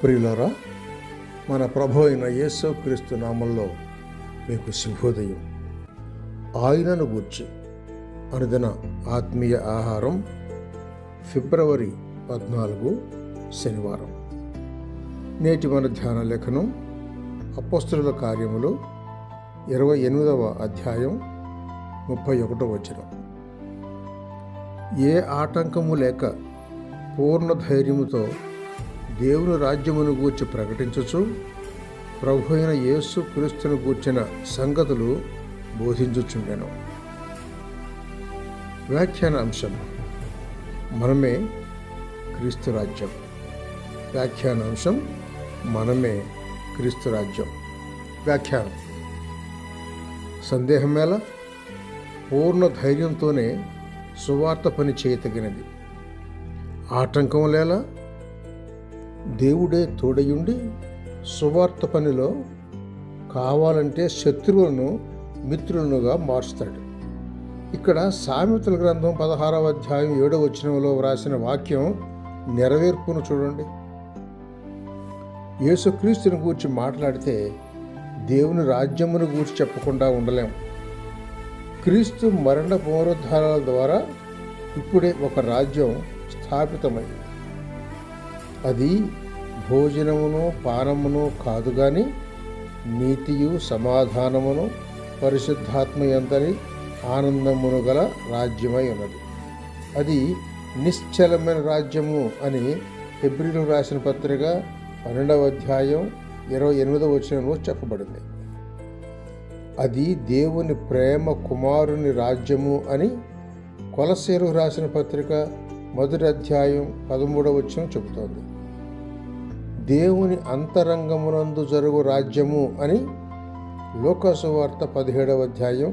ప్రియులారా, మన ప్రభు అయిన యేసు క్రీస్తు నామంలో మీకు శుభోదయం. ఆయనను గూర్చి అనుదిన ఆత్మీయ ఆహారం, ఫిబ్రవరి 14 శనివారం. నేటి మన ధ్యాన లేఖనం అపోస్తలుల కార్యములు 28వ అధ్యాయం 31వ వచనం. ఏ ఆటంకము లేక పూర్ణ ధైర్యముతో దేవుని రాజ్యమును గూర్చి ప్రకటించుచు ప్రభు అయిన యేసు క్రీస్తును గూర్చిన సంగతులు బోధించుచుండెను. వ్యాఖ్యాన అంశం: మనమే క్రీస్తు రాజ్యం. వ్యాఖ్యాన అంశం: మనమే క్రీస్తు రాజ్యం. వ్యాఖ్యానం: సందేహమేళ, పూర్ణ ధైర్యంతోనే సువార్త పని చేయతగినది. ఆటంకం లేలా, దేవుడే తోడయుండి సువార్త పనిలో కావాలంటే శత్రువులను మిత్రులనుగా మార్చుతాడు. ఇక్కడ సామెతల గ్రంథం 16వ అధ్యాయం 7వ వచనంలో వ్రాసిన వాక్యం నెరవేర్పును చూడండి. యేసుక్రీస్తుని గూర్చి మాట్లాడితే దేవుని రాజ్యమును గూర్చి చెప్పకుండా ఉండలేం. క్రీస్తు మరణ పునరుద్ధారాల ద్వారా ఇప్పుడే ఒక రాజ్యం స్థాపితమైంది. అది భోజనమును పానమును కాదు గాని నీతియు సమాధానమును పరిశుద్ధాత్మయందరి ఆనందమును గల రాజ్యమై ఉన్నది. అది నిశ్చలమైన రాజ్యము అని హెబ్రీయులకు రాసిన పత్రిక 12వ అధ్యాయం 28వ వచనంలో చెప్పబడింది. అది దేవుని ప్రేమ కుమారుని రాజ్యము అని కొలస్సీయులకు రాసిన పత్రిక 1వ అధ్యాయం 13వ వచనం చెబుతోంది. దేవుని అంతరంగమునందు జరుగు రాజ్యము అని లూకా సువార్త 17వ అధ్యాయం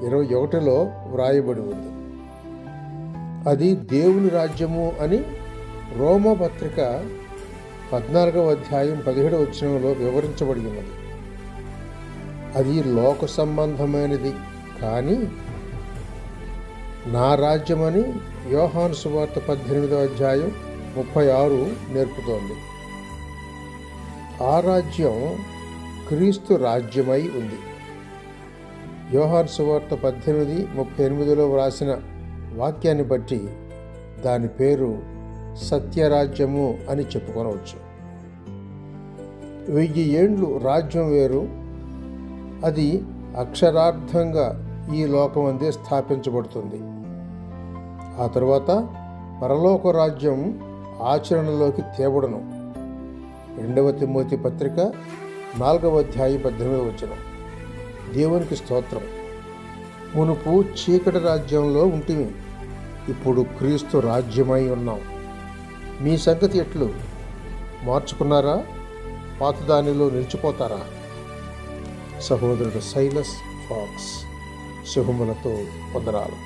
21లో వ్రాయబడి ఉంది. అది దేవుని రాజ్యము అని రోమా పత్రిక 14వ అధ్యాయం 17వ వచనంలో వివరించబడి ఉన్నది. అది లోక సంబంధమైనది కానీ నా రాజ్యమని యోహాను సువార్త 18వ అధ్యాయం 36 నేర్పుతోంది. ఆ రాజ్యం క్రీస్తు రాజ్యమై ఉంది. యోహాను సువార్త 18:38లో వ్రాసిన వాక్యాన్ని బట్టి దాని పేరు సత్యరాజ్యము అని చెప్పుకొనవచ్చు. 1000 ఏండ్లు రాజ్యం వేరు. అది అక్షరార్థంగా ఈ లోకమందే స్థాపించబడుతుంది. ఆ తరువాత పరలోక రాజ్యం ఆచరణలోకి తేబడను. 2వ తిమోతి పత్రిక 4వ అధ్యాయం 18వ వచనం. దేవునికి స్తోత్రం. మునుపు చీకటి రాజ్యంలో ఉంటిమి, ఇప్పుడు క్రీస్తు రాజ్యమై ఉన్నాం. మీ సంగతి ఎట్లు? మార్చుకున్నారా? పాత దానిలో నిలిచిపోతారా? సహోదరుడు సైలస్ ఫాక్స్. శుభములతో వందనాలు.